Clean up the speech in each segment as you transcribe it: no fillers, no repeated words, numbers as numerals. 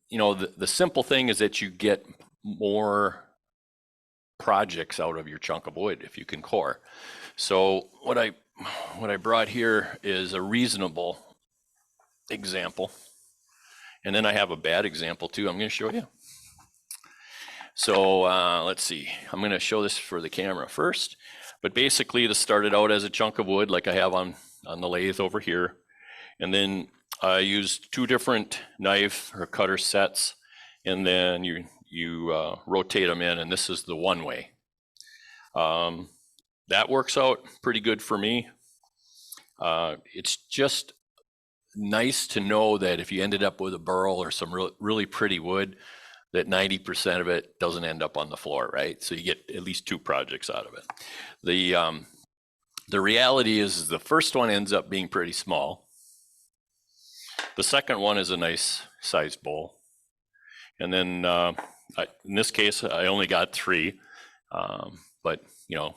you know, the simple thing is that you get more projects out of your chunk of wood if you can core. So what I brought here is a reasonable example. And then I have a bad example too. I'm going to show you. So let's see. I'm going to show this for the camera first. But basically, this started out as a chunk of wood like I have on the lathe over here. And then I used 2 different knife or cutter sets. And then you rotate them in, and this is the one way. That works out pretty good for me. It's just nice to know that if you ended up with a burl or some really pretty wood, that 90% of it doesn't end up on the floor, right? So you get at least 2 projects out of it. The reality is the first one ends up being pretty small. The second one is a nice sized bowl. And then in this case, I only got 3, but you know,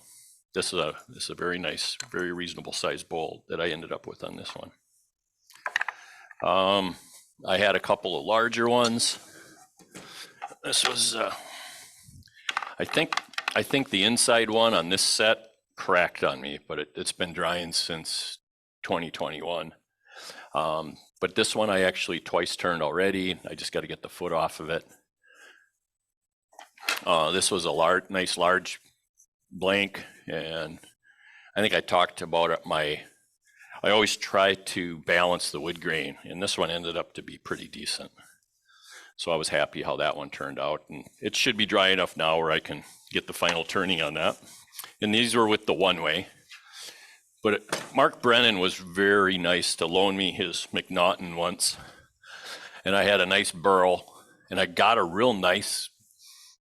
this is a very nice, very reasonable sized bowl that I ended up with on this one. I had a couple of larger ones. This was, I think the inside one on this set cracked on me, but it's been drying since 2021. But this one I actually twice turned already. I just got to get the foot off of it. This was a nice large blank, and I think I talked about it. I always try to balance the wood grain, and this one ended up to be pretty decent. So I was happy how that one turned out, and it should be dry enough now where I can get the final turning on that. And these were with the one way. But Mark Brennan was very nice to loan me his McNaughton once. And I had a nice burl, and I got a real nice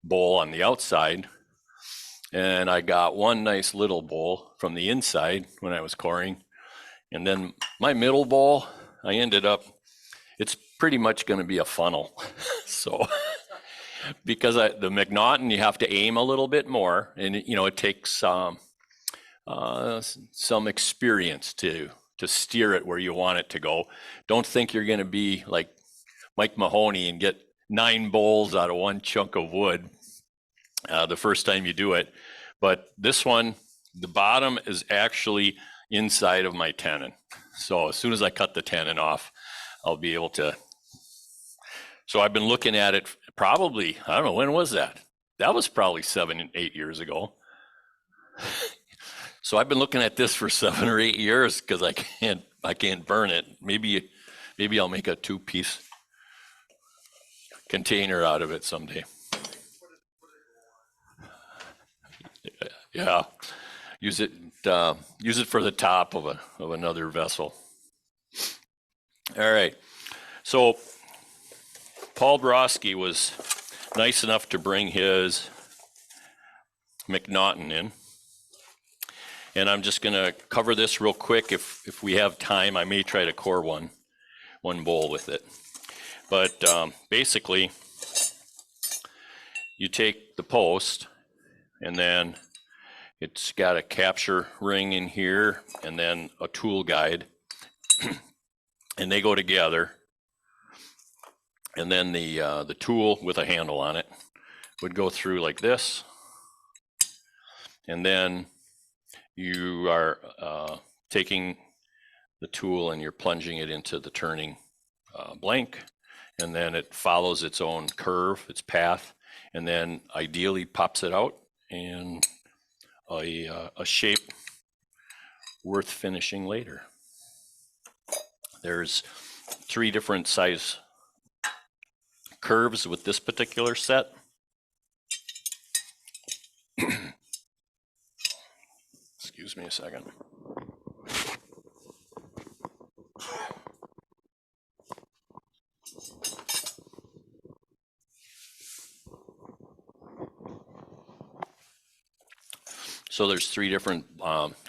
bowl on the outside. And I got one nice little bowl from the inside when I was coring. And then my middle bowl, I ended up, it's pretty much going to be a funnel. So, because the McNaughton, you have to aim a little bit more, and you know, it takes some experience to steer it where you want it to go. Don't think you're going to be like Mike Mahoney and get 9 bowls out of one chunk of wood the first time you do it. But this one, the bottom is actually inside of my tenon. So as soon as I cut the tenon off, I'll be able to. So I've been looking at it probably, I don't know, when was that? That was probably 7 or 8 years ago. So I've been looking at this for 7 or 8 years because I can't burn it. Maybe I'll make a 2-piece container out of it someday. Yeah, use it for the top of another vessel. All right, so Paul Broski was nice enough to bring his McNaughton in. And I'm just going to cover this real quick. If we have time, I may try to core one bowl with it. But basically, you take the post, and then it's got a capture ring in here, and then a tool guide, and they go together. And then the tool with a handle on it would go through like this, and then you are taking the tool and you're plunging it into the turning blank, and then it follows its own curve, its path, and then ideally pops it out in a shape worth finishing later. There's 3 different size curves with this particular set. Excuse me a second. So there's 3 different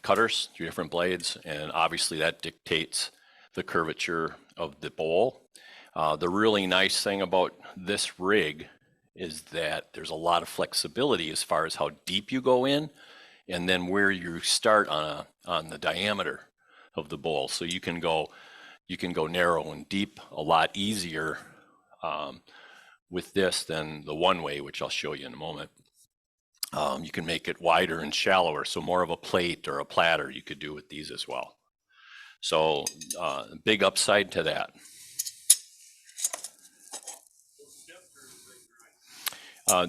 cutters, 3 different blades, and obviously that dictates the curvature of the bowl. The really nice thing about this rig is that there's a lot of flexibility as far as how deep you go in, and then where you start on the diameter of the bowl. So you can go narrow and deep a lot easier with this than the one way, which I'll show you in a moment. You can make it wider and shallower, so more of a plate or a platter you could do with these as well. So big upside to that.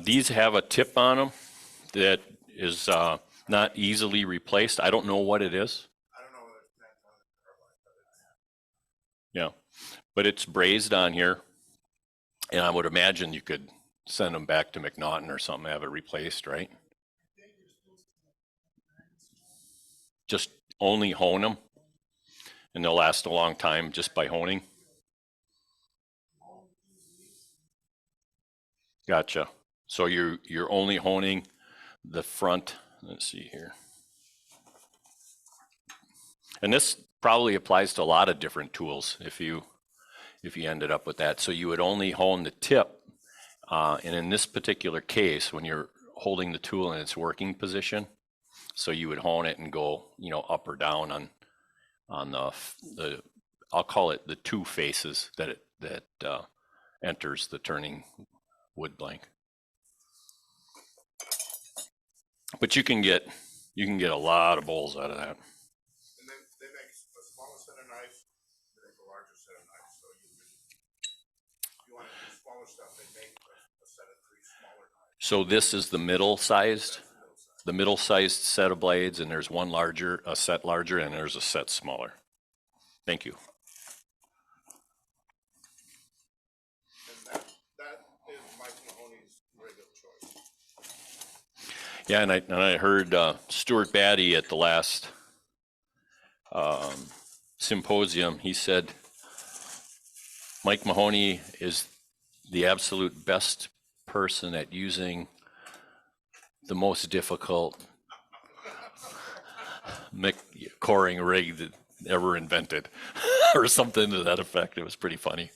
These have a tip on them that is not easily replaced. I don't know what it is. I don't know whether it's Pantone or carbide, Yeah, but it's brazed on here, and I would imagine you could send them back to McNaughton or something, have it replaced, right? Just only hone them, and they'll last a long time just by honing. Gotcha. So you're only honing the front. Let's see here. And this probably applies to a lot of different tools if you ended up with that. So you would only hone the tip. And in this particular case, when you're holding the tool in its working position, so you would hone it and go, up or down on the I'll call it the two faces that enters the turning wood blank. But you can get a lot of bowls out of that. And then they make a smaller set of knives, they make a larger set of knives. So if you want to do smaller stuff, they make a set of 3 smaller knives. So this is the middle-sized set of blades, and there's one larger, a set larger, and there's a set smaller. Thank you. And that is Mike Mahoney's rig of choice. Yeah, and I heard Stuart Batty at the last symposium. He said Mike Mahoney is the absolute best person at using the most difficult coring rig that ever invented, or something to that effect. It was pretty funny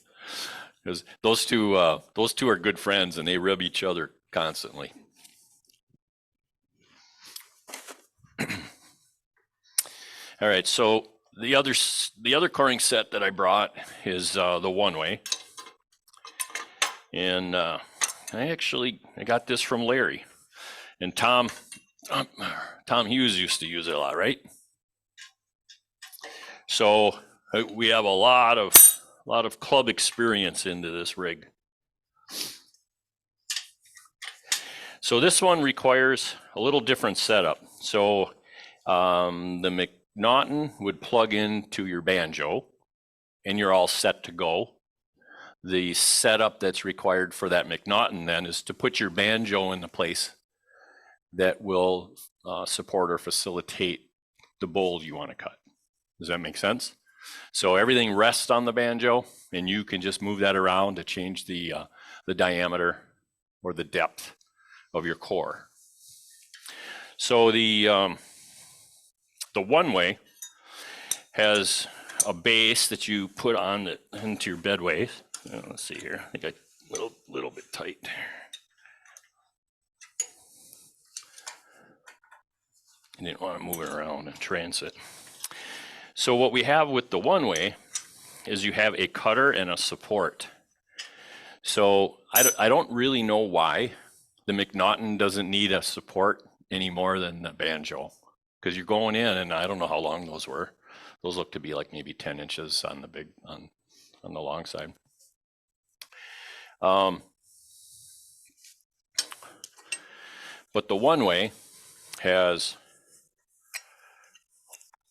because those two are good friends, and they rib each other constantly. All right, so the other coring set that I brought is the one way, and I got this from Larry, and Tom Hughes used to use it a lot, right? So we have a lot of club experience into this rig. So this one requires a little different setup. So the McNaughton would plug into your banjo, and you're all set to go. The setup that's required for that McNaughton then is to put your banjo in the place that will support or facilitate the bowl you want to cut. Does that make sense? So everything rests on the banjo, and you can just move that around to change the diameter or the depth of your core. So the one way has a base that you put on into your bedways. Let's see here. I think a little bit tight. I didn't want to move it around in transit. So what we have with the one way is you have a cutter and a support. So I don't really know why the McNaughton doesn't need a support any more than the banjo, because you're going in, and I don't know how long those were. Those look to be like maybe 10 inches on the long side. But the one way has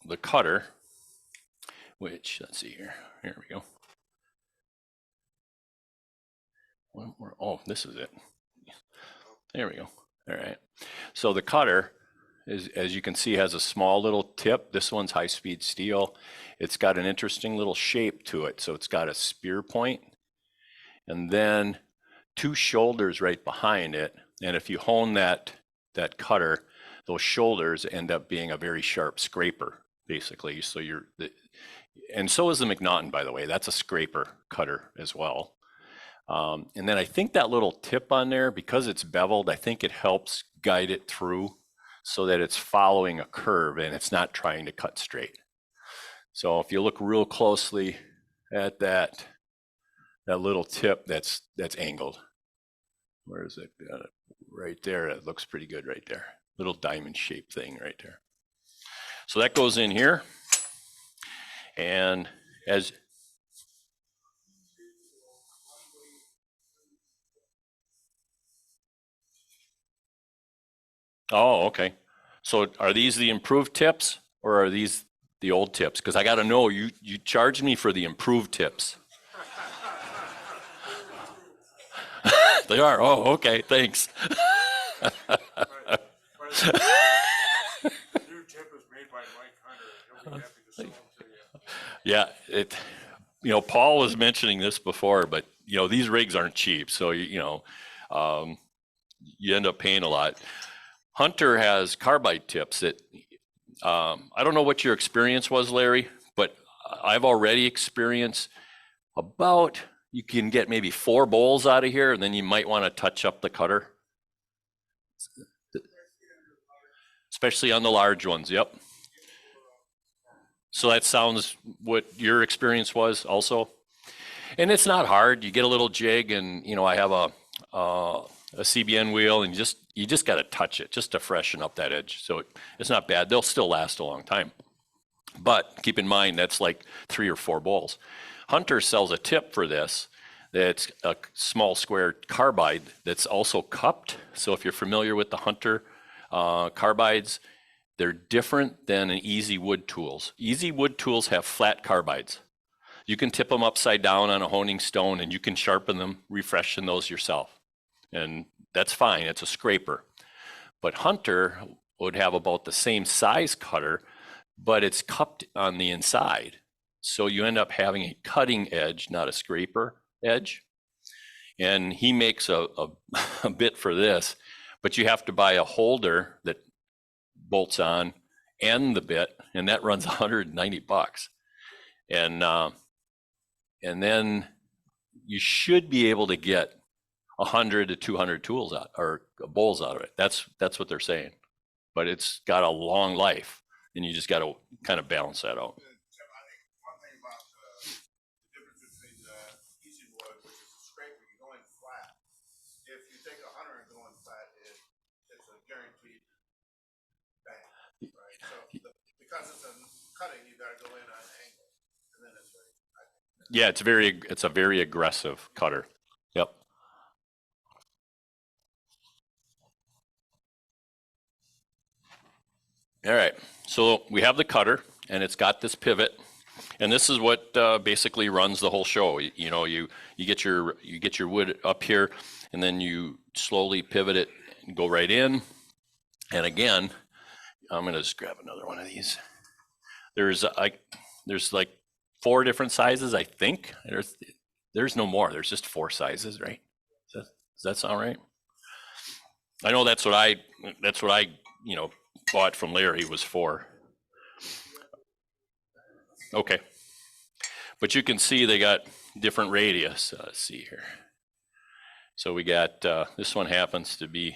the cutter, which, let's see here. Here we go. Oh, this is it. There we go. All right. So the cutter is, as you can see, has a small little tip. This one's high-speed steel. It's got an interesting little shape to it. So it's got a spear point, and then 2 shoulders right behind it. And if you hone that cutter, those shoulders end up being a very sharp scraper, basically. So and so is the McNaughton, by the way. That's a scraper cutter as well. And then I think that little tip on there, because it's beveled, I think it helps guide it through so that it's following a curve and it's not trying to cut straight. So if you look real closely at that that little tip that's angled. Where is it? Right there. It looks pretty good right there. Little diamond shaped thing right there. So that goes in here. And as oh, okay. So are these the improved tips or are these the old tips? Because I got to know, you charged me for the improved tips. They are. Oh, okay. Thanks. New tip is made by Mike Hunter. He'll be happy to sell them to you. Yeah, Paul was mentioning this before, but these rigs aren't cheap, so you end up paying a lot. Hunter has carbide tips that I don't know what your experience was, Larry, but I've already experienced about you can get maybe 4 bowls out of here, and then you might want to touch up the cutter, especially on the large ones. Yep. So that sounds what your experience was also. And it's not hard. You get a little jig, and I have a CBN wheel, and you just got to touch it just to freshen up that edge. So it's not bad. They'll still last a long time. But keep in mind that's like 3 or 4 bowls. Hunter sells a tip for this that's a small square carbide that's also cupped. So if you're familiar with the Hunter carbides, they're different than an Easy Wood Tools. Easy Wood Tools have flat carbides. You can tip them upside down on a honing stone and you can sharpen them, refreshen those yourself. And that's fine, it's a scraper. But Hunter would have about the same size cutter, but it's cupped on the inside. So you end up having a cutting edge, not a scraper edge. And he makes a bit for this, but you have to buy a holder that bolts on and the bit, and that runs $190. And then you should be able to get 100 to 200 tools out or bowls out of it. That's what they're saying, but it's got a long life, and you just got to kind of balance that out. Tim, I think one thing about the difference between the Easy Wood, which is a scraper, you go in flat. If you take a Hunter and go in flat, it's a guaranteed bang, right? So because it's a cutting, you got to go in on an angle, and then it's ready. Yeah, it's a very aggressive cutter. Yep. All right, so we have the cutter, and it's got this pivot, and this is what basically runs the whole show. You get your wood up here, and then you slowly pivot it and go right in. And again, I'm gonna just grab another one of these. There's like 4 different sizes, I think. There's no more. There's just 4 sizes, right? Does that sound right? I know that's what I bought from Larry was 4. Okay. But you can see they got different radius. Let's see here. So we got this one happens to be,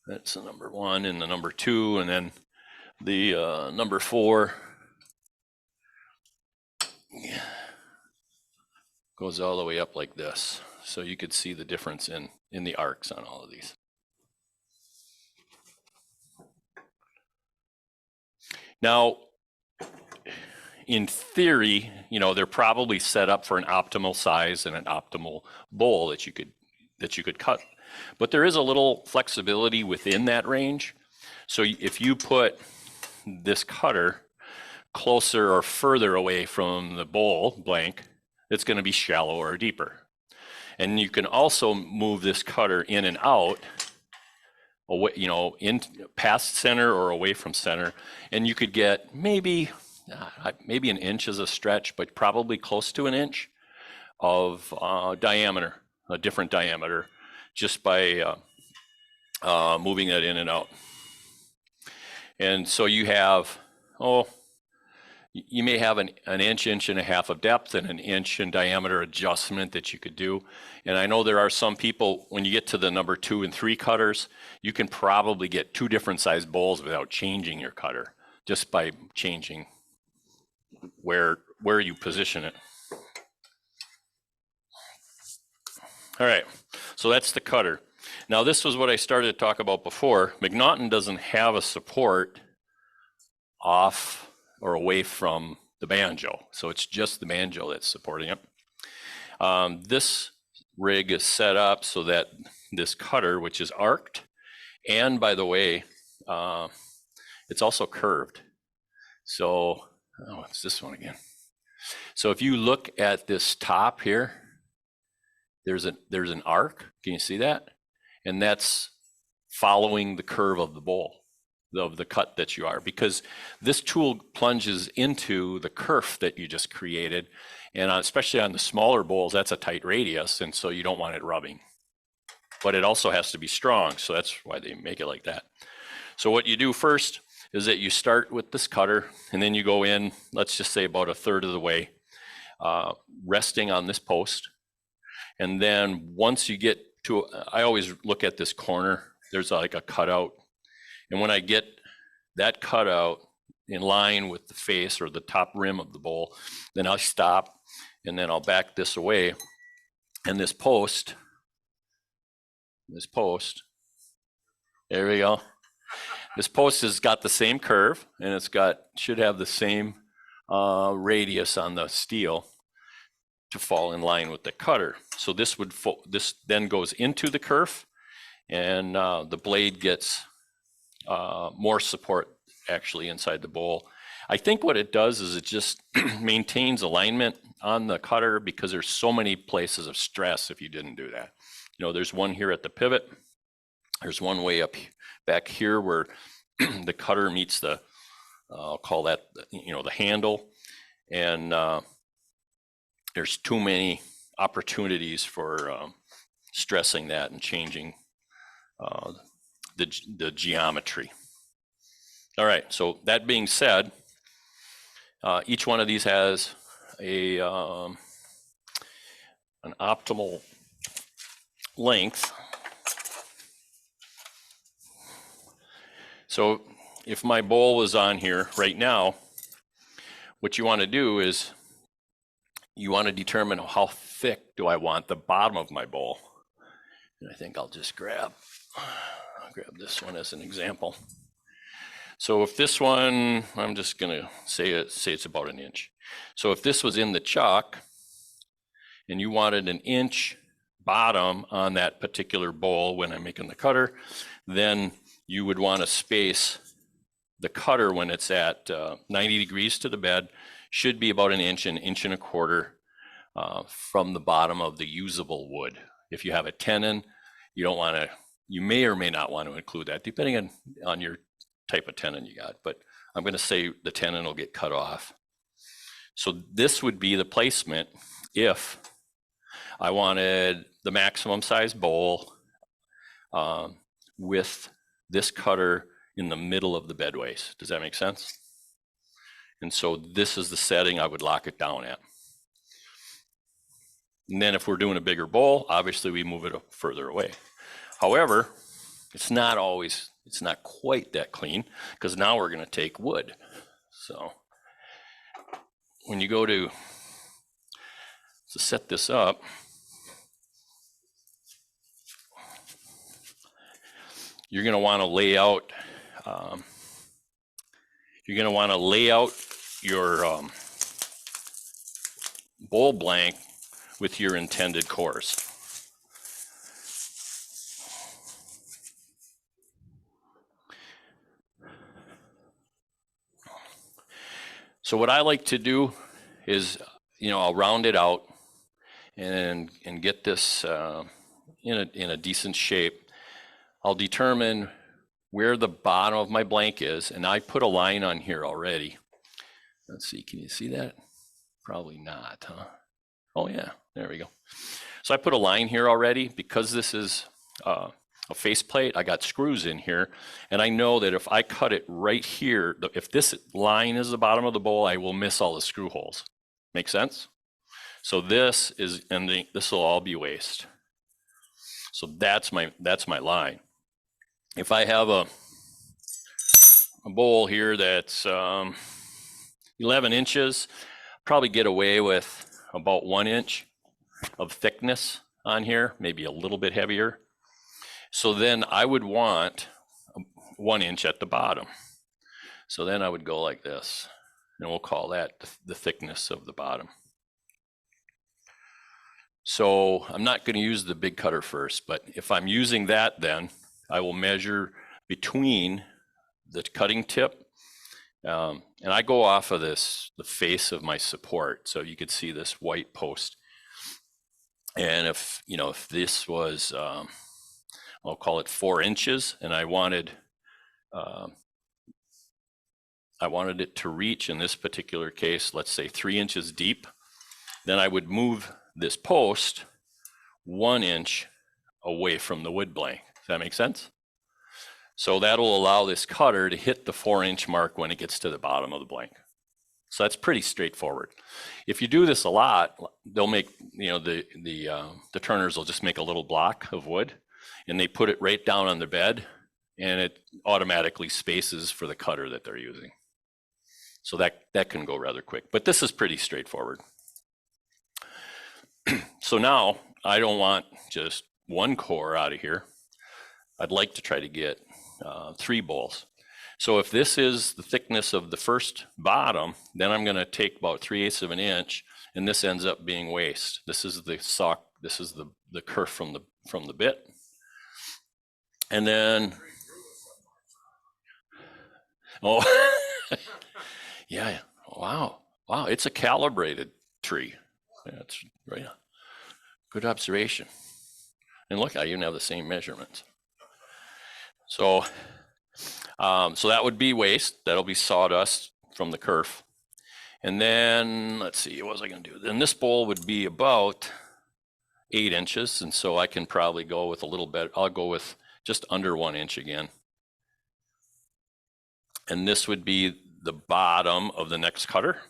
that's the number 1 and the number 2, and then the number 4 goes all the way up like this. So you could see the difference in the arcs on all of these. Now, in theory, they're probably set up for an optimal size and an optimal bowl that you could cut. But there is a little flexibility within that range. So if you put this cutter closer or further away from the bowl blank, it's going to be shallower or deeper. And you can also move this cutter in and out, away, in past center or away from center, and you could get maybe an inch as a stretch, but probably close to an inch of diameter, a different diameter, just by moving that in and out. And so you have, you may have an inch and a half of depth and an inch in diameter adjustment that you could do. And I know there are some people, when you get to the number 2 and 3 cutters, you can probably get 2 different size bowls without changing your cutter, just by changing where you position it. All right, so that's the cutter. Now this was what I started to talk about before. McNaughton doesn't have a support off or away from the banjo, so it's just the banjo that's supporting it. This rig is set up so that this cutter, which is arced, and by the way, it's also curved. So, oh, it's this one again. So if you look at this top here, there's an arc. Can you see that? And that's following the curve of the bowl, of the cut that you are, because this tool plunges into the kerf that you just created. And especially on the smaller bowls, that's a tight radius, and so you don't want it rubbing. But it also has to be strong, so that's why they make it like that. So what you do first is that you start with this cutter, and then you go in, let's just say about a third of the way, resting on this post. And then once you get to, I always look at this corner, there's like a cutout. And when I get that cutout in line with the face or the top rim of the bowl, then I'll stop, and then I'll back this away. And this post, there we go. This post has got the same curve, and it's should have the same radius on the steel to fall in line with the cutter. So this then goes into the kerf, and the blade gets more support actually inside the bowl. I think what it does is it just maintains alignment on the cutter, because there's so many places of stress if you didn't do that. You know, there's one here at the pivot. There's one way up back here where the cutter meets the, I'll call that, the handle. And there's too many opportunities for stressing that and changing the geometry. All right, so that being said, each one of these has an optimal length. So if my bowl was on here right now, what you want to do is you want to determine how thick do I want the bottom of my bowl. And I think I'll just grab this one as an example. So if this one, I'm just gonna say it's about an inch. So if this was in the chuck and you wanted an inch bottom on that particular bowl when I'm making the cutter, then you would want to space the cutter when it's at 90 degrees to the bed, should be about an inch and a quarter from the bottom of the usable wood. If you have a tenon, you may or may not want to include that, depending on your type of tenon you got, but I'm going to say the tenon will get cut off. So this would be the placement if I wanted the maximum size bowl with this cutter in the middle of the bedways. Does that make sense? And so this is the setting I would lock it down at. And then if we're doing a bigger bowl, obviously we move it further away. However, it's not quite that clean, because now we're going to take wood. So when you go to set this up, you're going to want to lay out your bowl blank with your intended cores. So what I like to do is, I'll round it out and get this in a decent shape. I'll determine where the bottom of my blank is, and I put a line on here already. Let's see, can you see that? Probably not, huh? Oh yeah, there we go. So I put a line here already. Because this is a faceplate, I got screws in here, and I know that if I cut it right here, if this line is the bottom of the bowl, I will miss all the screw holes. Make sense? So this will all be waste. So that's my line. If I have a bowl here that's 11 inches, probably get away with about 1 inch of thickness on here, maybe a little bit heavier. So then I would want 1 inch at the bottom. So then I would go like this, and we'll call that the thickness of the bottom. So I'm not going to use the big cutter first, but if I'm using that, then I will measure between the cutting tip, and I go off of the face of my support. So you could see this white post. And if this was, I'll call it 4 inches, and I wanted it to reach, in this particular case, let's say 3 inches deep, then I would move this post 1 inch away from the wood blank. Does that make sense? So that'll allow this cutter to hit the 4-inch mark when it gets to the bottom of the blank. So that's pretty straightforward. If you do this a lot, they'll make, the turners will just make a little block of wood, and they put it right down on the bed, and it automatically spaces for the cutter that they're using. So that can go rather quick, but this is pretty straightforward. So now I don't want just 1 core out of here. I'd like to try to get 3 bowls. So if this is the thickness of the first bottom, then I'm going to take about 3/8 of an inch, and this ends up being waste. This is the sock. This is the kerf from the bit, and then yeah, wow, it's a calibrated tree. That's right. Good observation. And look, I even have the same measurements. So, so that would be waste. That'll be sawdust from the kerf. And then, let's see, what was I going to do? Then this bowl would be about 8 inches. And so I can probably go with a little bit. I'll go with just under 1 inch again. And this would be the bottom of the next cutter.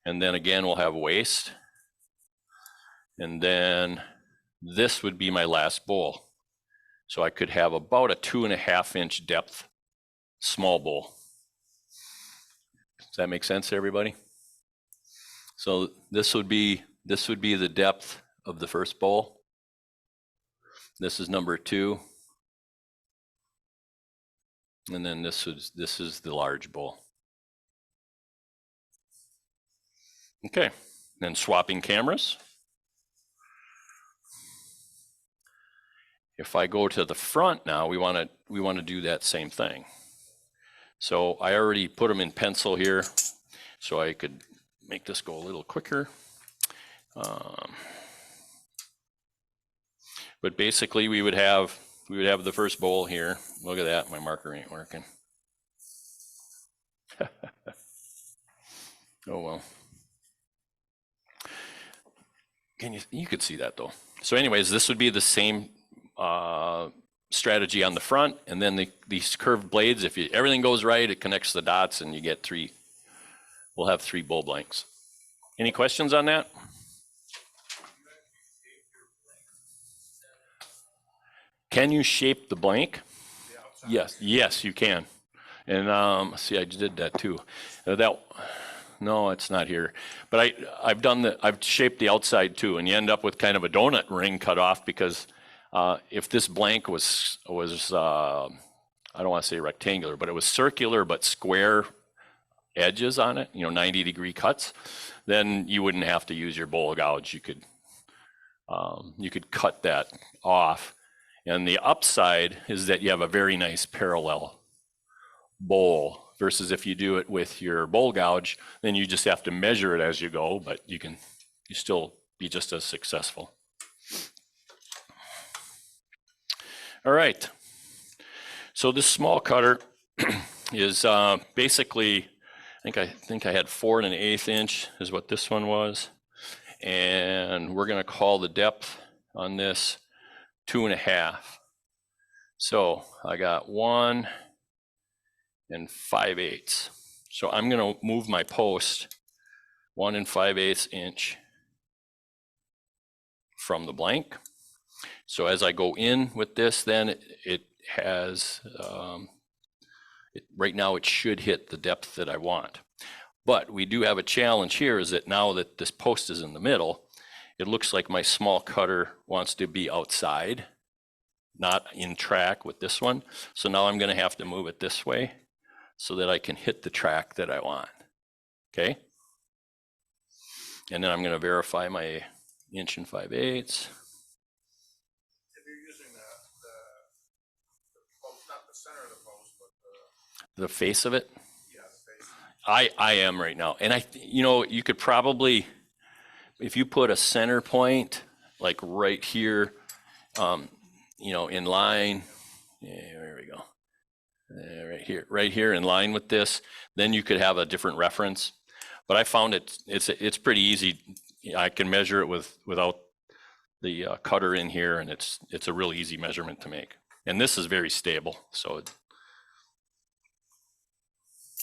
And then again, we'll have waste. And then this would be my last bowl. So I could have about a 2.5 inch depth small bowl. Does that make sense to everybody? So this would be the depth of the first bowl. This is number 2. And then this is the large bowl. Okay, then swapping cameras. If I go to the front now, we want to do that same thing. So I already put them in pencil here, so I could make this go a little quicker. But basically, we would have the first bowl here. Look at that, my marker ain't working. Oh well. You could see that though. So anyways, this would be the same strategy on the front, and then these curved blades, if everything goes right, it connects the dots and you get 3. We'll have 3 bowl blanks. Any questions on that? Can you shape the blank? Yes, you can. And see, I did that too. No, it's not here. But I've shaped the outside too, and you end up with kind of a donut ring cut off, because if this blank was I don't want to say rectangular, but it was circular but square edges on it, 90-degree cuts, then you wouldn't have to use your bowl gouge. You could cut that off. And the upside is that you have a very nice parallel bowl, versus if you do it with your bowl gouge, then you just have to measure it as you go, but you still be just as successful. All right. So this small cutter is basically, I think I had 4 1/8 inch is what this one was. And we're going to call the depth on this 2.5. So I got 1 5/8. So I'm going to move my post 1 5/8 inch from the blank. So as I go in with this, then it has, right now it should hit the depth that I want. But we do have a challenge here, is that now that this post is in the middle, it looks like my small cutter wants to be outside, not in track with this one. So now I'm going to have to move it this way so that I can hit the track that I want. Okay. And then I'm going to verify my 1 5/8". If you're using the post, not the center of the post, but The face of it. yeah, the face. I am right now. And you could probably, if you put a center point, like right here, in line, yeah, there we go. Right here in line with this, then you could have a different reference. But I found it's pretty easy. I can measure it without the cutter in here, and it's a really easy measurement to make. And this is very stable, so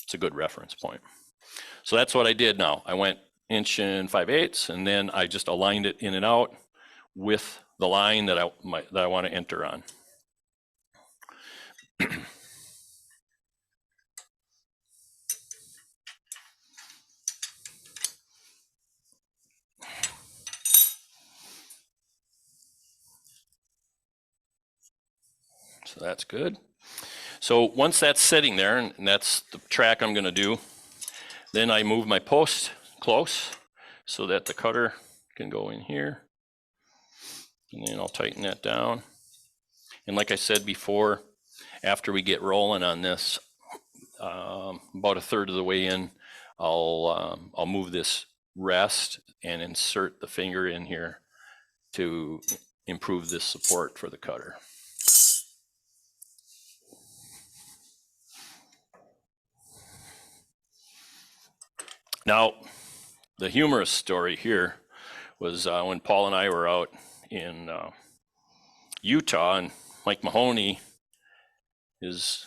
it's a good reference point. So that's what I did now. I went 1 5/8", and then I just aligned it in and out with the line that I want to enter on. So that's good. So once that's sitting there, and that's the track I'm going to do, then I move my post close so that the cutter can go in here. And then I'll tighten that down. And like I said before, after we get rolling on this, about 1/3 of the way in, I'll move this rest and insert the finger in here to improve this support for the cutter. Now, the humorous story here was when Paul and I were out in Utah, and Mike Mahoney is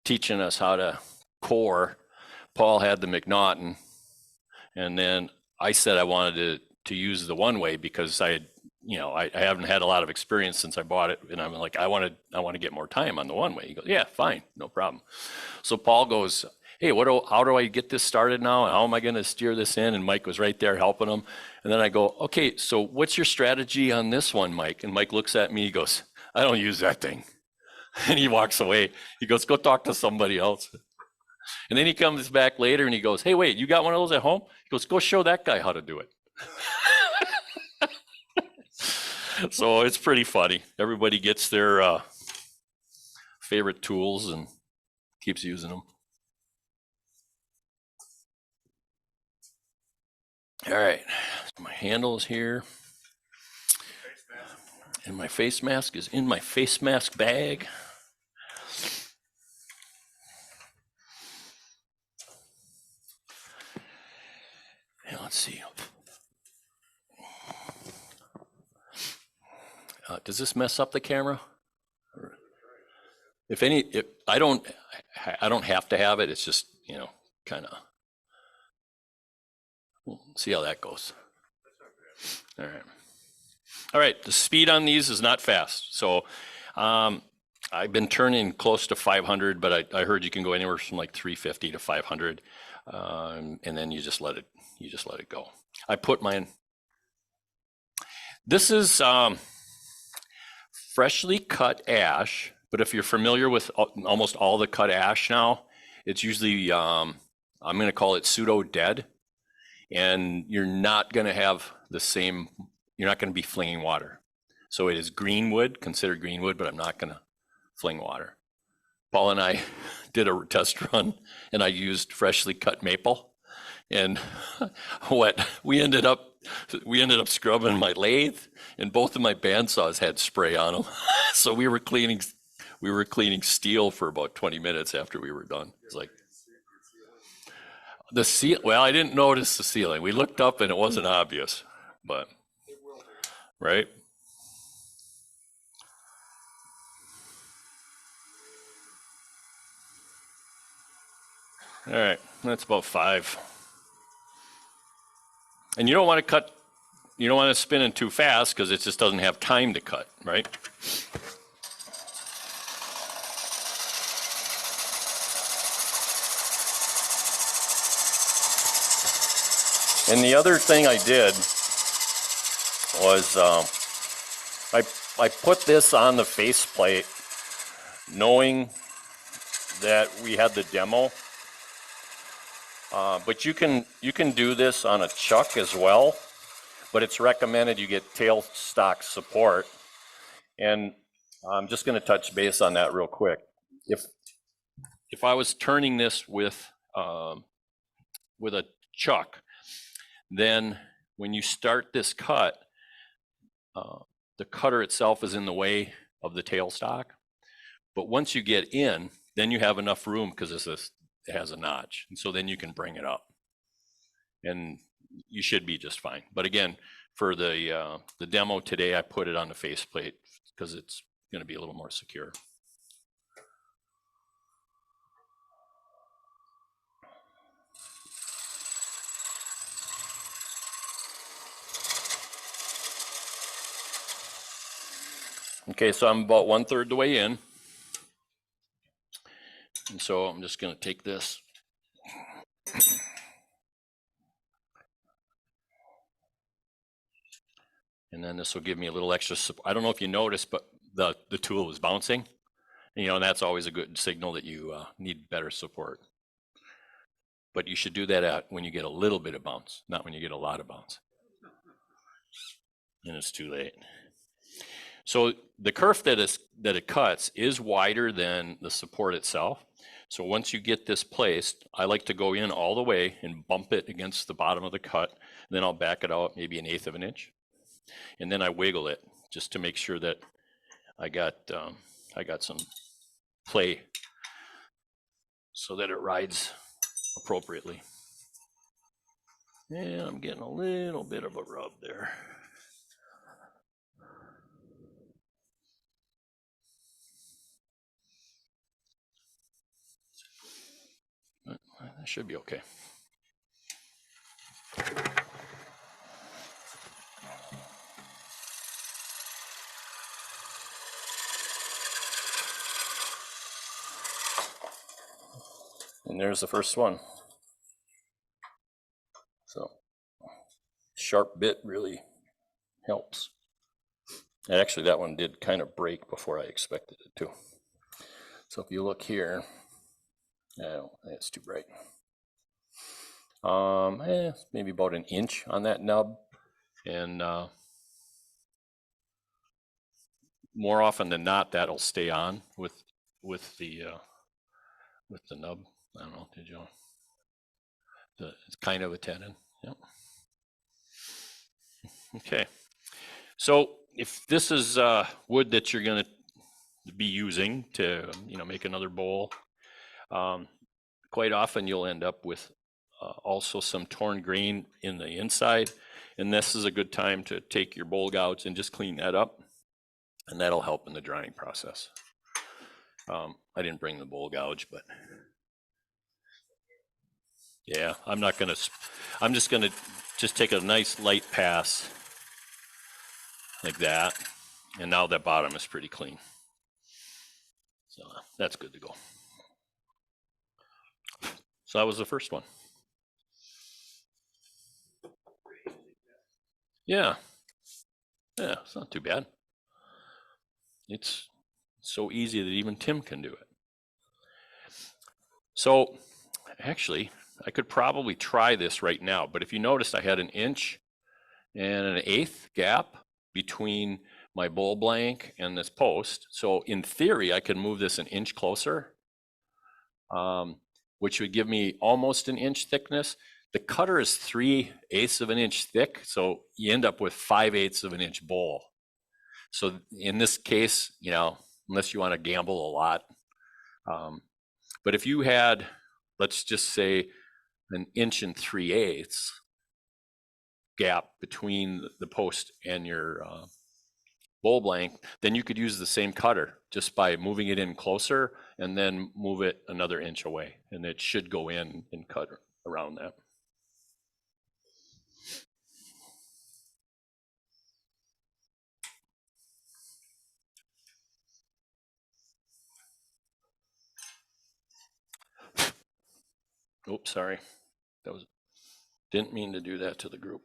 teaching us how to core. Paul had the McNaughton, and then I said I wanted to use the one way because I haven't had a lot of experience since I bought it, and I'm like, I want to get more time on the one way. He goes, yeah, fine, no problem. So Paul goes, hey, how do I get this started now? How am I going to steer this in? And Mike was right there helping him. And then I go, okay, so what's your strategy on this one, Mike? And Mike looks at me, he goes, I don't use that thing. And he walks away. He goes, go talk to somebody else. And then he comes back later and he goes, hey, wait, you got one of those at home? He goes, go show that guy how to do it. So it's pretty funny. Everybody gets their favorite tools and keeps using them. All right, so my handle is here. And my face mask is in my face mask bag. And let's see. Does this mess up the camera? If I don't have to have it. It's just, kind of. We'll see how that goes. All right. All right, the speed on these is not fast. So I've been turning close to 500, but I heard you can go anywhere from like 350 to 500, and then you just let it go. I put mine. This is freshly cut ash, but if you're familiar with almost all the cut ash now, it's usually I'm going to call it pseudo dead. And you're not going to have you're not going to be flinging water. So it is green wood, considered green wood, but I'm not going to fling water. Paul and I did a test run, and I used freshly cut maple. And we ended up scrubbing my lathe, and both of my bandsaws had spray on them. So we were cleaning steel for about 20 minutes after we were done. It's like, well, I didn't notice the ceiling. We looked up and it wasn't obvious, but right. All right, that's about 5. And you don't want to spin it too fast because it just doesn't have time to cut, right? And the other thing I did was I put this on the faceplate knowing that we had the demo, but you can do this on a chuck as well, but it's recommended you get tailstock support. And I'm just going to touch base on that real quick. If I was turning this with a chuck, then when you start this cut, the cutter itself is in the way of the tailstock. But once you get in, then you have enough room because it has a notch. And so then you can bring it up. And you should be just fine. But again, for the demo today, I put it on the faceplate because it's going to be a little more secure. Okay, so I'm about 1/3 the way in. And so I'm just going to take this. And then this will give me a little extra support. I don't know if you noticed, but the tool is bouncing. And that's always a good signal that you need better support. But you should do that when you get a little bit of bounce, not when you get a lot of bounce. And it's too late. So the kerf that it cuts is wider than the support itself. So once you get this placed, I like to go in all the way and bump it against the bottom of the cut. And then I'll back it out maybe 1/8 of an inch. And then I wiggle it just to make sure that I got some play so that it rides appropriately. And I'm getting a little bit of a rub there. But that should be okay. And there's the first one. So sharp bit really helps. And actually that one did kind of break before I expected it to. So if you look here, it's too bright. Maybe about 1 inch on that nub. And more often than not, that'll stay on with the nub. I don't know, did you? It's kind of a tenon. Yep. Okay. So if this is wood that you're going to be using to make another bowl, quite often you'll end up with also some torn grain in the inside, and this is a good time to take your bowl gouge and just clean that up, and that'll help in the drying process. I didn't bring the bowl gouge, but yeah, I'm just gonna take a nice light pass like that, and now that bottom is pretty clean, so that's good to go. So that was the first one. Yeah, it's not too bad. It's so easy that even Tim can do it. So actually, I could probably try this right now, but if you noticed, I had 1 inch and 1/8 gap between my bowl blank and this post. So in theory, I could move this 1 inch closer, which would give me almost 1 inch thickness. The cutter is 3/8 of an inch thick, so you end up with 5/8 of an inch bowl. So in this case, unless you want to gamble a lot, but if you had, let's just say, 1 inch and 3/8 gap between the post and your bowl blank, then you could use the same cutter just by moving it in closer and then move it another inch away, and it should go in and cut around that. Oops, sorry. Didn't mean to do that to the group.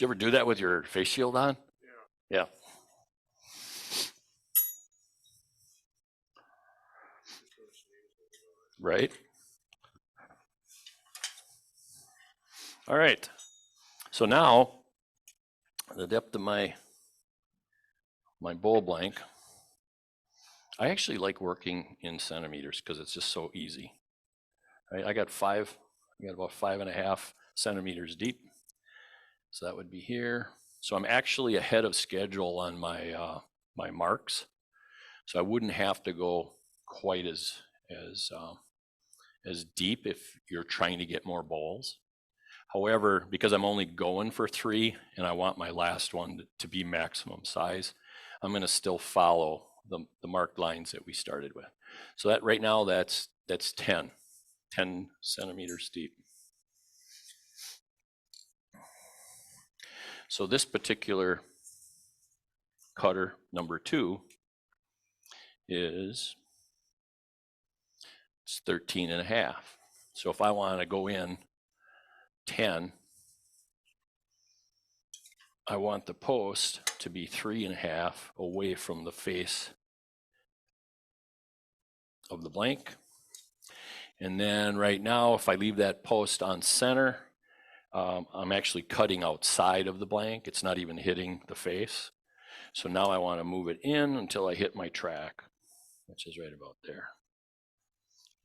Did you ever do that with your face shield on? Yeah. Yeah. Right. All right. So now the depth of my bowl blank, I actually like working in centimeters because it's just so easy. Right? I got about 5.5 centimeters deep. So that would be here. So I'm actually ahead of schedule on my my marks. So I wouldn't have to go quite as deep if you're trying to get more balls. However, because I'm only going for 3 and I want my last one to be maximum size, I'm going to still follow the marked lines that we started with. So that right now that's 10 centimeters deep. So this particular cutter, number 2, is 13.5. So if I want to go in 10, I want the post to be 3.5 away from the face of the blank. And then right now, if I leave that post on center, I'm actually cutting outside of the blank. It's not even hitting the face. So now I want to move it in until I hit my track, which is right about there.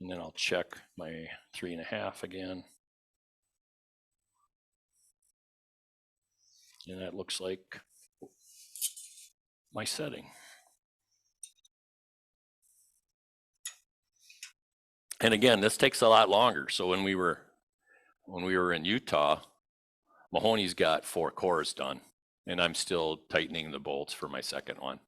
And then I'll check my 3.5 again. And that looks like my setting. And again, this takes a lot longer. So when we were in Utah, Mahoney's got 4 cores done, and I'm still tightening the bolts for my second one.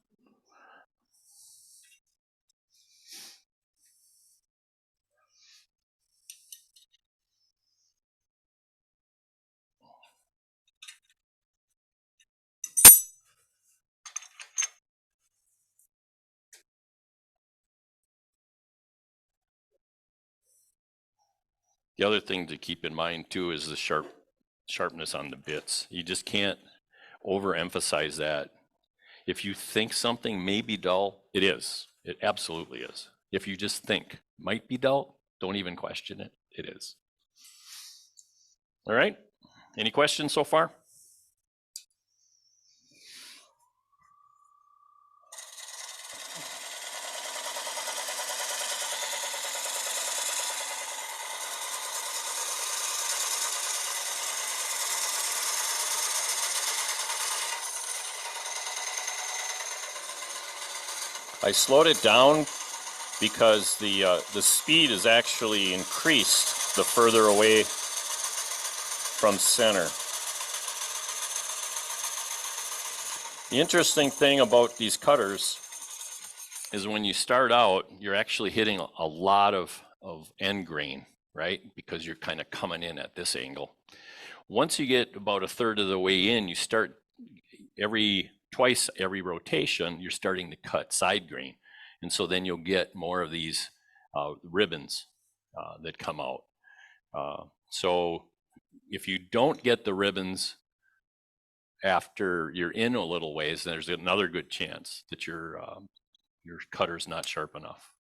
The other thing to keep in mind too is the sharpness on the bits. You just can't overemphasize that. If you think something may be dull, it is. It absolutely is. If you just think might be dull, don't even question it. It is. All right. Any questions so far? I slowed it down because the speed is actually increased the further away from center. The interesting thing about these cutters is when you start out, you're actually hitting a lot of end grain, right? Because you're kind of coming in at this angle. Once you get about a third of the way in, you start twice every rotation, you're starting to cut side grain. And so then you'll get more of these ribbons that come out. So if you don't get the ribbons after you're in a little ways, then there's another good chance that your cutter's not sharp enough.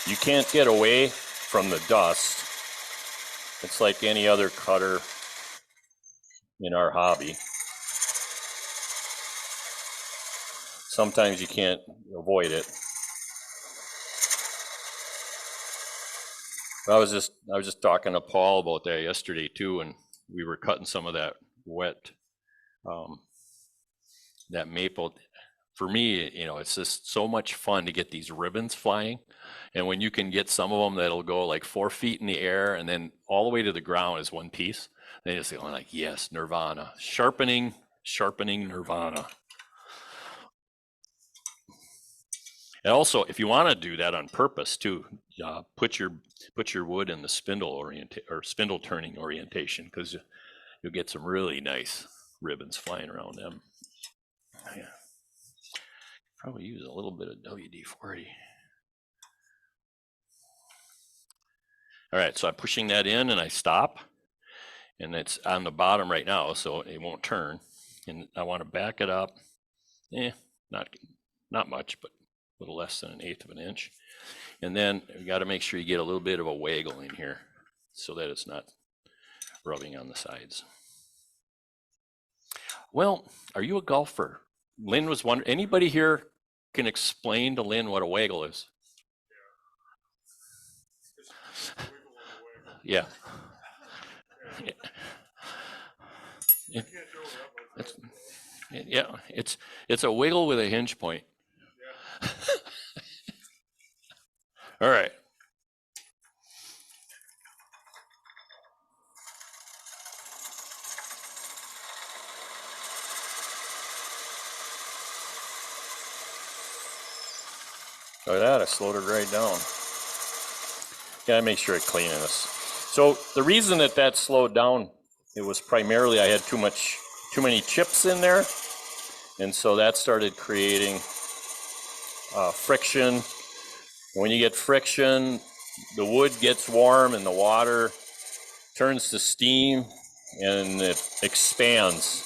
You can't get away from the dust. It's like any other cutter in our hobby. Sometimes you can't avoid it. I was just talking to Paul about that yesterday too, and we were cutting some of that wet, that maple. For me, you know, it's just so much fun to get these ribbons flying. And when you can get some of them that'll go like 4 feet in the air and then all the way to the ground is one piece, they just go like, yes, nirvana, sharpening nirvana. And also, if you want to do that on purpose too, put your wood in the spindle turning orientation, because you'll get some really nice ribbons flying around them. Yeah. Probably use a little bit of WD-40. All right, so I'm pushing that in and I stop, and it's on the bottom right now, so it won't turn. And I want to back it up, not much, but a little less than 1/8 of an inch. And then you got to make sure you get a little bit of a waggle in here so that it's not rubbing on the sides. Well, are you a golfer? Lynn was wondering, anybody here can explain to Lynn what a waggle is? Yeah. Yeah, it's a wiggle with a hinge point. All right. Look at that, I slowed it right down. Gotta make sure I clean this. So the reason that slowed down, it was primarily I had too many chips in there, and so that started creating friction. When you get friction, the wood gets warm and the water turns to steam and it expands.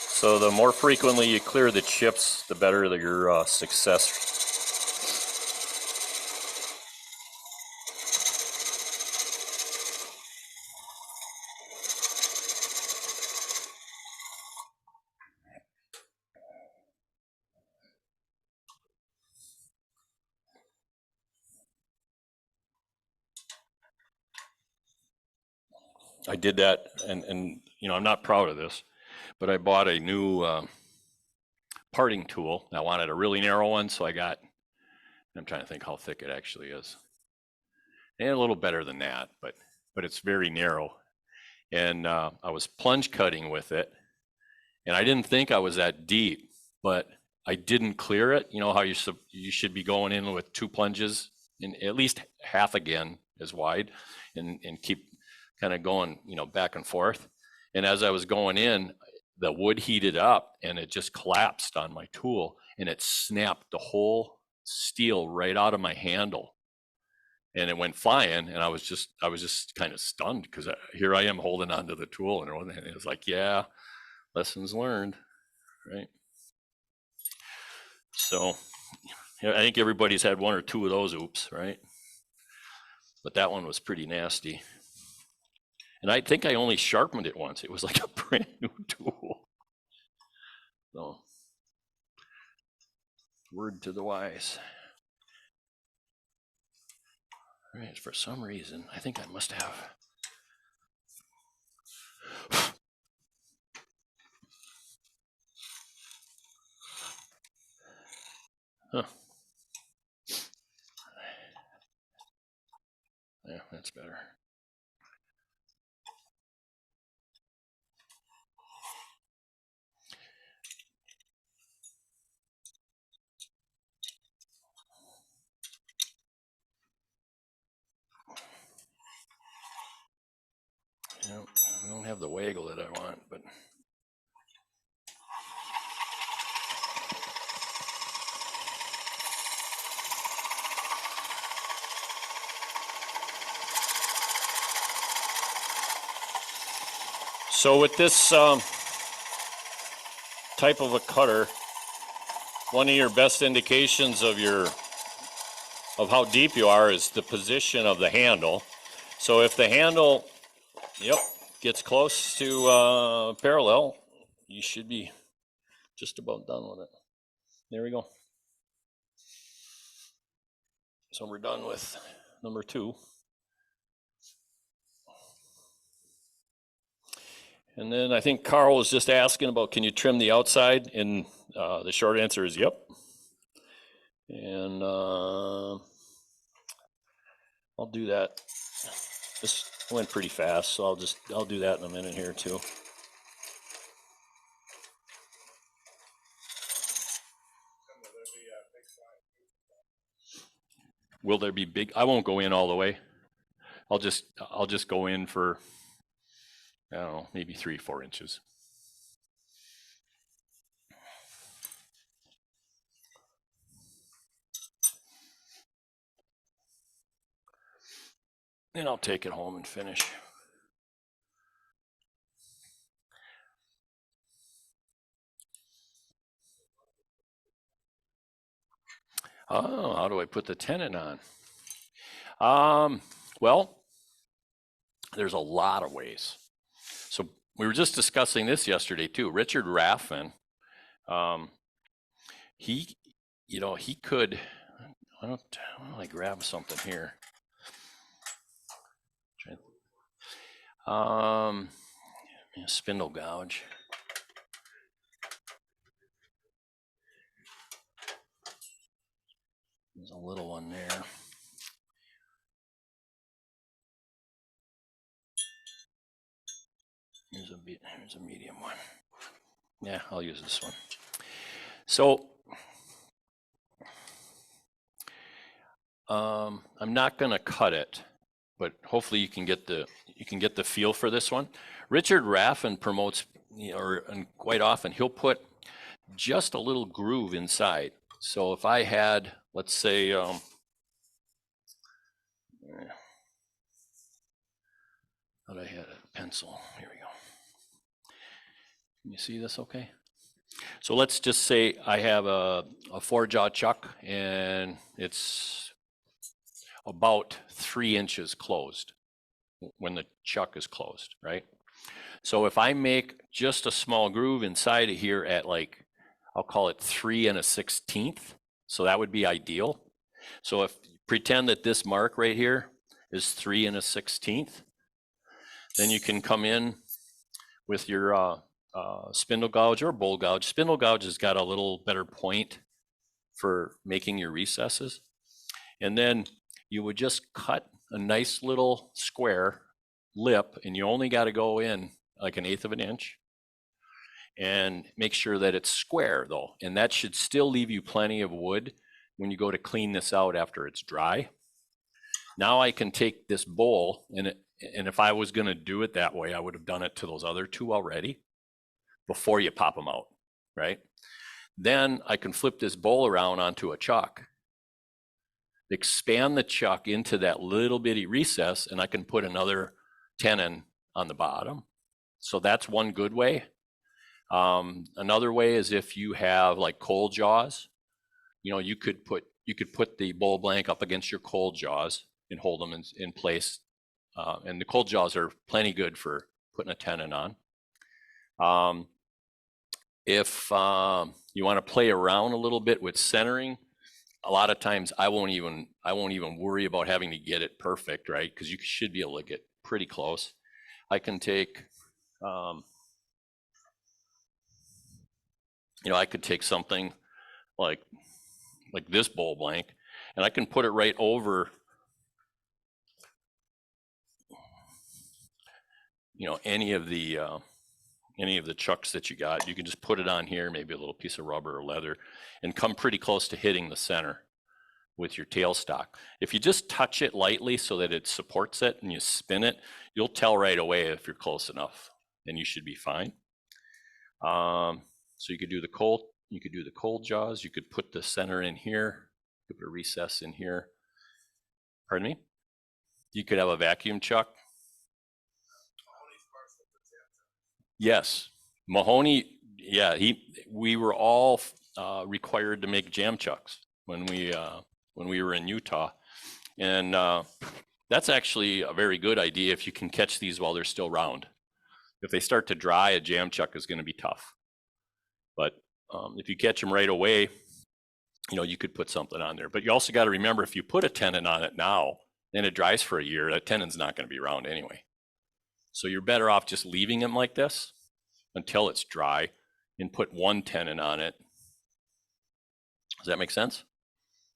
So the more frequently you clear the chips, the better your success. I did that, and you know, I'm not proud of this, but I bought a new parting tool. I wanted a really narrow one, so I'm trying to think how thick it actually is. And a little better than that, but it's very narrow. And I was plunge cutting with it, and I didn't think I was that deep, but I didn't clear it. You know how you should be going in with 2 plunges, and at least half again as wide, and keep kind of going, you know, back and forth. And as I was going in, the wood heated up and it just collapsed on my tool, and it snapped the whole steel right out of my handle, and it went flying. And I was just kind of stunned, because here I am holding onto the tool, and it was like, yeah, lessons learned, right? So yeah, I think everybody's had 1 or 2 of those oops, right? But that one was pretty nasty. And I think I only sharpened it once. It was like a brand new tool. So, word to the wise. All right, for some reason, I think I must have. Huh. Yeah, that's better. You know, I don't have the waggle that I want, but. So with this type of a cutter, one of your best indications of how deep you are is the position of the handle. So if the handle, gets close to parallel, you should be just about done with it. There we go. So we're done with number 2. And then I think Carl was just asking about, can you trim the outside? And the short answer is yep. And I'll do that. This went pretty fast, so I'll do that in a minute here too. Will there be big? I won't go in all the way. I'll just go in for, I don't know, maybe 3-4 inches. and I'll take it home and finish. Oh, how do I put the tenon on? Well, there's a lot of ways. So we were just discussing this yesterday too. Richard Raffin, he, he could, why don't I grab something here? Spindle gouge. There's a little one there. Here's a medium one. Yeah, I'll use this one. So I'm not going to cut it, but hopefully you can get the feel for this one. Richard Raffin promotes, and quite often he'll put just a little groove inside. So if I had, let's say, thought I had a pencil. Here we go. Can you see this okay? So let's just say I have a 4-jaw chuck and it's about 3 inches closed when the chuck is closed, right? So if I make just a small groove inside of here at like, I'll call it 3 1/16, so that would be ideal. So if pretend that this mark right here is 3 1/16, then you can come in with your spindle gouge or bowl gouge. Spindle gouge has got a little better point for making your recesses. And then you would just cut a nice little square lip, and you only got to go in like 1/8 of an inch. And make sure that it's square though. And that should still leave you plenty of wood when you go to clean this out after it's dry. Now I can take this bowl, and if I was going to do it that way, I would have done it to those other two already before you pop them out, right? Then I can flip this bowl around onto a chuck, expand the chuck into that little bitty recess, and I can put another tenon on the bottom. So that's one good way. Another way is if you have like cold jaws, you could put the bowl blank up against your cold jaws and hold them in place. And the cold jaws are plenty good for putting a tenon on. If you want to play around a little bit with centering, a lot of times I won't even worry about having to get it perfect, right? Because you should be able to get pretty close. I can take, I could take something like this bowl blank, and I can put it right over, any of the chucks that you got. You can just put it on here, maybe a little piece of rubber or leather, and come pretty close to hitting the center with your tailstock. If you just touch it lightly so that it supports it and you spin it, you'll tell right away if you're close enough, and you should be fine. So you could do the cold jaws. You could put the center in here. You could put a recess in here. Pardon me? You could have a vacuum chuck. Yes, Mahoney. Yeah, we were all required to make jam chucks when we were in Utah, and that's actually a very good idea if you can catch these while they're still round. If they start to dry, a jam chuck is going to be tough. But if you catch them right away, you could put something on there. But you also got to remember, if you put a tenon on it now, and it dries for a year, that tenon's not going to be round anyway. So you're better off just leaving them like this until it's dry and put one tenon on it. Does that make sense?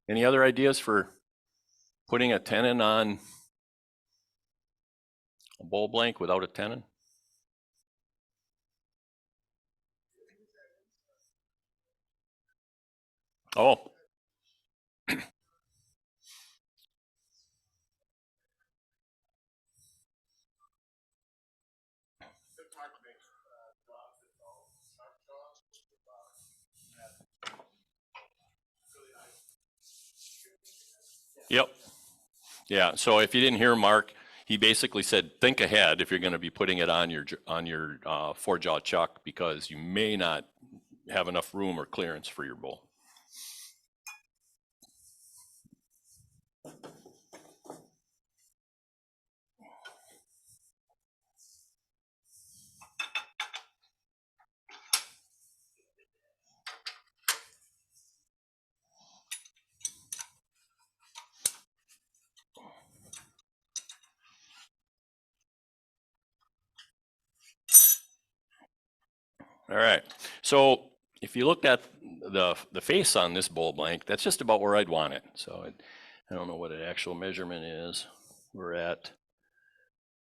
Any other ideas for putting a tenon on a bowl blank without a tenon? Oh. Yep. Yeah, so if you didn't hear Mark, he basically said, think ahead if you're going to be putting it on your four jaw chuck, because you may not have enough room or clearance for your bowl. All right, so if you looked at the face on this bowl blank, that's just about where I'd want it. So I don't know what an actual measurement is. We're at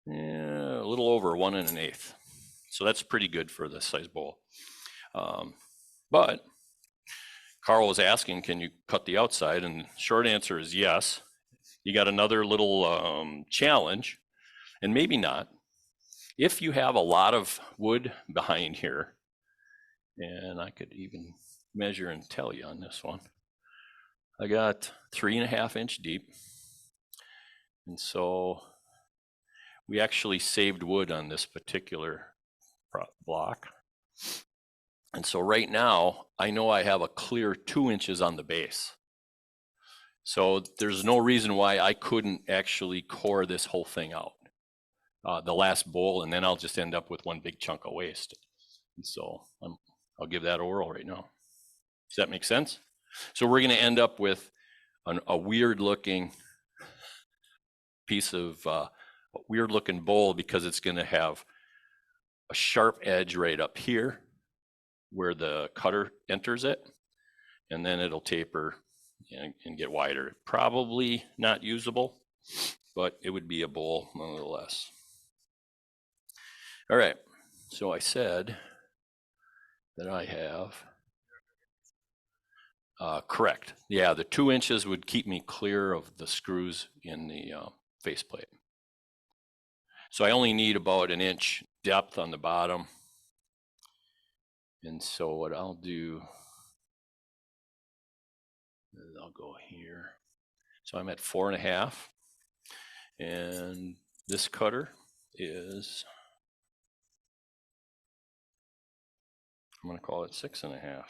a little over 1 1/8. So that's pretty good for this size bowl. But Carl was asking, can you cut the outside? And short answer is yes. You got another little challenge, and maybe not. If you have a lot of wood behind here, and I could even measure and tell you on this one, I got 3.5 inch deep. And so we actually saved wood on this particular block. And so right now, I know I have a clear 2 inches on the base. So there's no reason why I couldn't actually core this whole thing out, the last bowl, and then I'll just end up with one big chunk of waste. And so I'll give that a whirl right now. Does that make sense? So we're gonna end up with a weird looking piece of, a weird looking bowl, because it's gonna have a sharp edge right up here where the cutter enters it, and then it'll taper and get wider. Probably not usable, but it would be a bowl nonetheless. All right, so I said that I have, correct. Yeah, the 2 inches would keep me clear of the screws in the faceplate. So I only need about 1 inch depth on the bottom. And so what I'll do is I'll go here. So I'm at 4.5, and this cutter is, I'm gonna call it 6.5.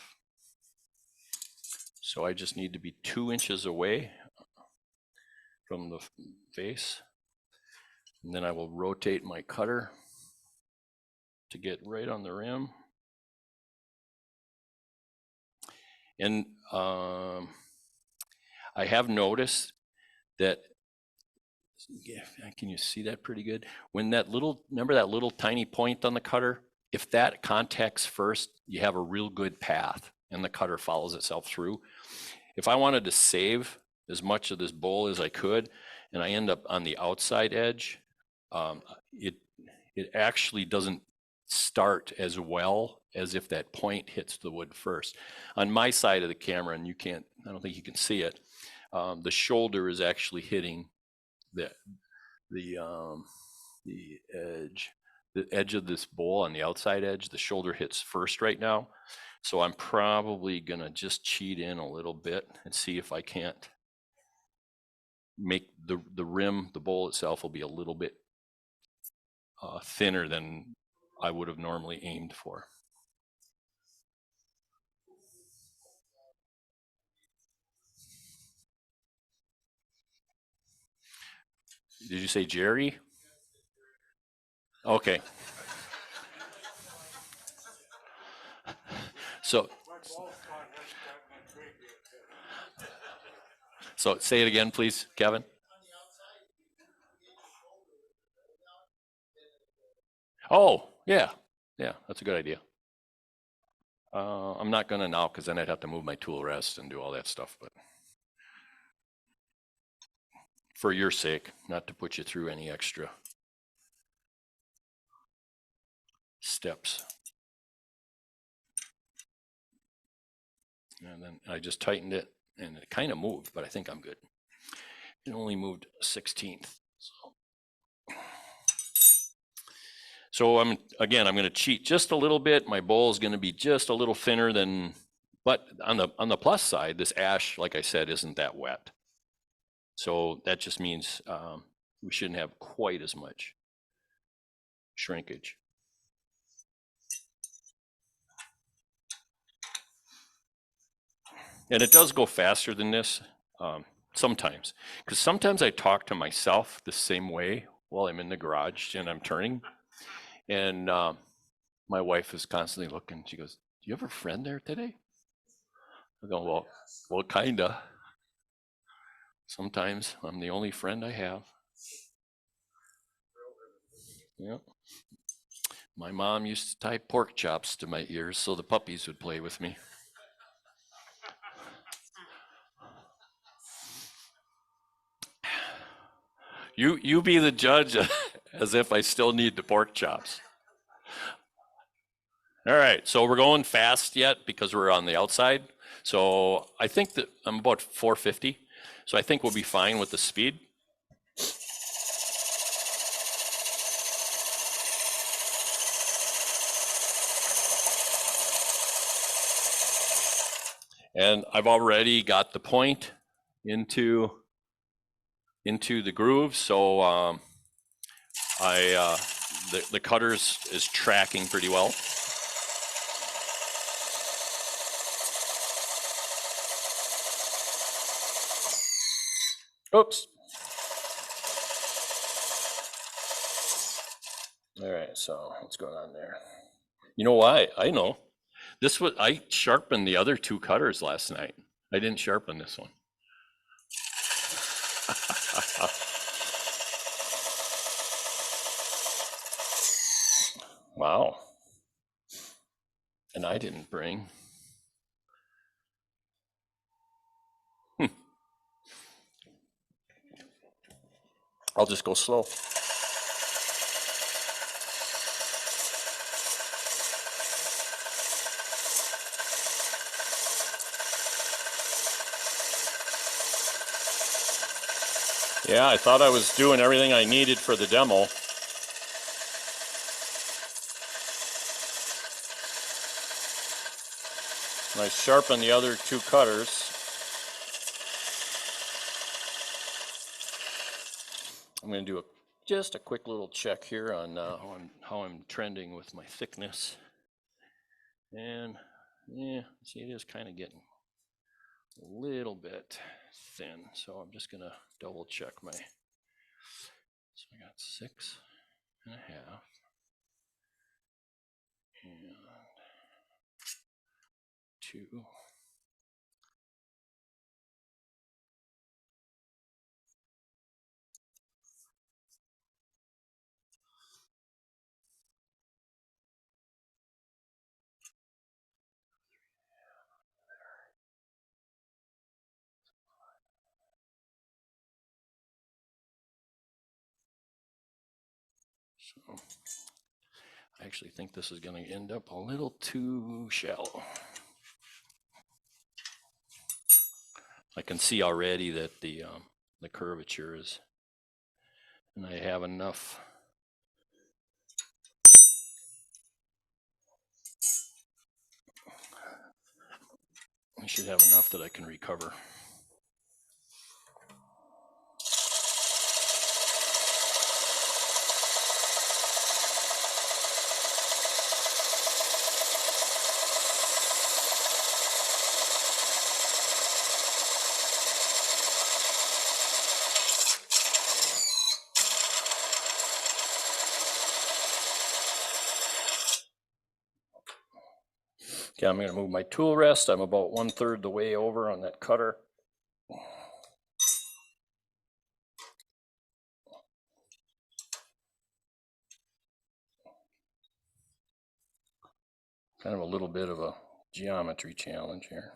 So I just need to be 2 inches away from the face. And then I will rotate my cutter to get right on the rim. And I have noticed that, can you see that pretty good? When that little, remember that little tiny point on the cutter? If that contacts first, you have a real good path and the cutter follows itself through. If I wanted to save as much of this bowl as I could, and I end up on the outside edge, it actually doesn't start as well as if that point hits the wood first. On my side of the camera, and I don't think you can see it, the shoulder is actually hitting the edge of this bowl on the outside edge. The shoulder hits first right now. So I'm probably gonna just cheat in a little bit and see if I can't make the rim, the bowl itself will be a little bit thinner than I would have normally aimed for. Did you say Jerry? Okay. So say it again, please, Kevin. Oh, yeah, that's a good idea. I'm not gonna now, because then I'd have to move my tool rest and do all that stuff, but for your sake, not to put you through any extra steps. And then I just tightened it, and it kind of moved, but I think I'm good. It only moved 1/16. So I'm going to cheat just a little bit. My bowl is going to be just a little thinner than, but on the plus side, this ash, like I said, isn't that wet. So that just means we shouldn't have quite as much shrinkage. And it does go faster than this sometimes, because sometimes I talk to myself the same way while I'm in the garage and I'm turning. And my wife is constantly looking. She goes, "Do you have a friend there today?" I go, well, kinda. Sometimes I'm the only friend I have. Yeah. My mom used to tie pork chops to my ears so the puppies would play with me. You be the judge as if I still need the pork chops. All right, so we're going fast yet because we're on the outside. So I think that I'm about 450. So I think we'll be fine with the speed. And I've already got the point into the groove. So the cutters is tracking pretty well. Oops. All right, so what's going on there? You know why? I know. I sharpened the other two cutters last night. I didn't sharpen this one. Wow. And I didn't bring. I'll just go slow. Yeah, I thought I was doing everything I needed for the demo. And I sharpened the other two cutters. I'm going to do just a quick little check here on how I'm trending with my thickness. And yeah, see, it is kind of getting a little bit thin. So I'm just going to double check my. So I got 6.5. And 2. So I actually think this is going to end up a little too shallow. I can see already that the curvature is, and I have enough. I should have enough that I can recover. Okay, I'm going to move my tool rest. I'm about 1/3 the way over on that cutter. Kind of a little bit of a geometry challenge here.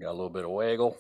Got a little bit of waggle.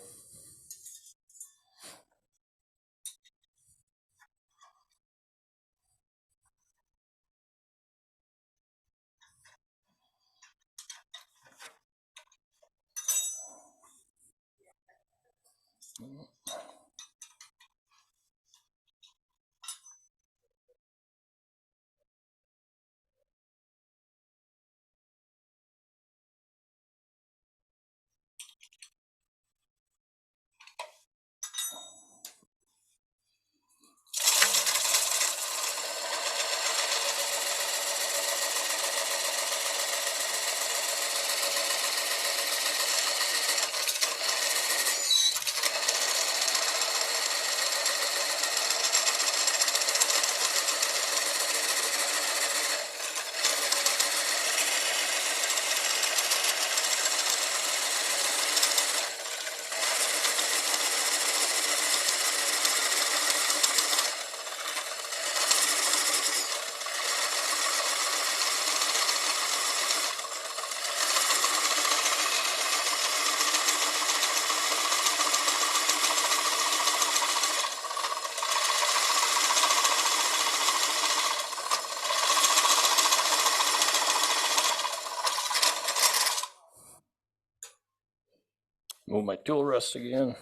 Move my tool rest again.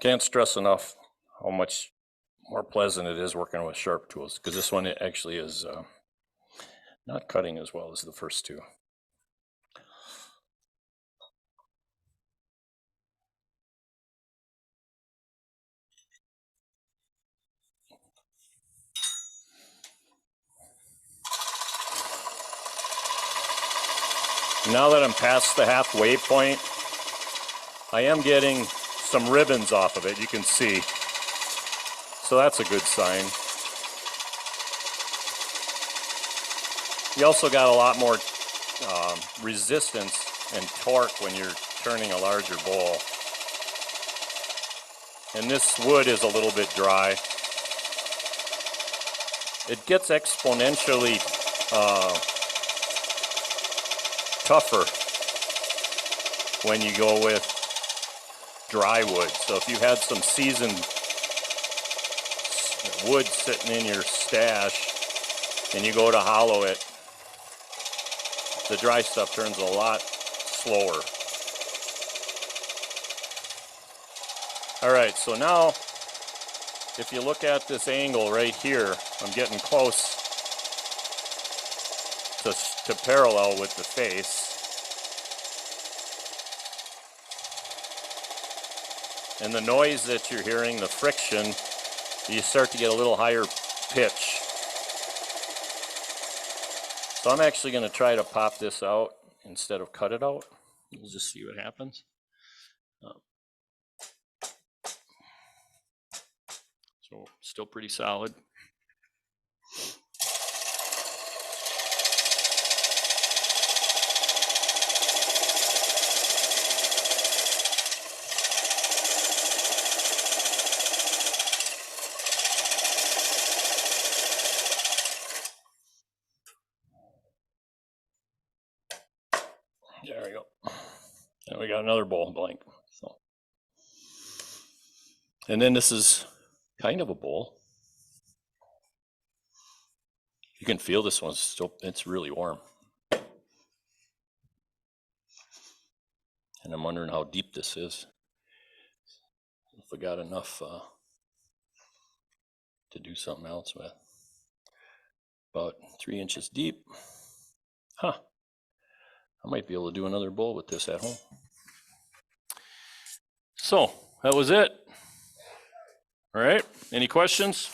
Can't stress enough how much more pleasant it is working with sharp tools, because this one it actually is not cutting as well as the first two. Now that I'm past the halfway point, I am getting some ribbons off of it, you can see. So that's a good sign. You also got a lot more resistance and torque when you're turning a larger bowl. And this wood is a little bit dry. It gets exponentially tougher when you go with dry wood. So if you had some seasoned wood sitting in your stash and you go to hollow it, the dry stuff turns a lot slower. All right, so now if you look at this angle right here, I'm getting close to parallel with the face. And the noise that you're hearing, the friction, you start to get a little higher pitch. So I'm actually going to try to pop this out instead of cut it out. We'll just see what happens. So still pretty solid. There we go. And we got another bowl blank. So, and then this is kind of a bowl. You can feel this one's still, it's really warm. And I'm wondering how deep this is. If I got enough to do something else with. About 3 inches deep. Huh. I might be able to do another bowl with this at home. So that was it. All right. Any questions?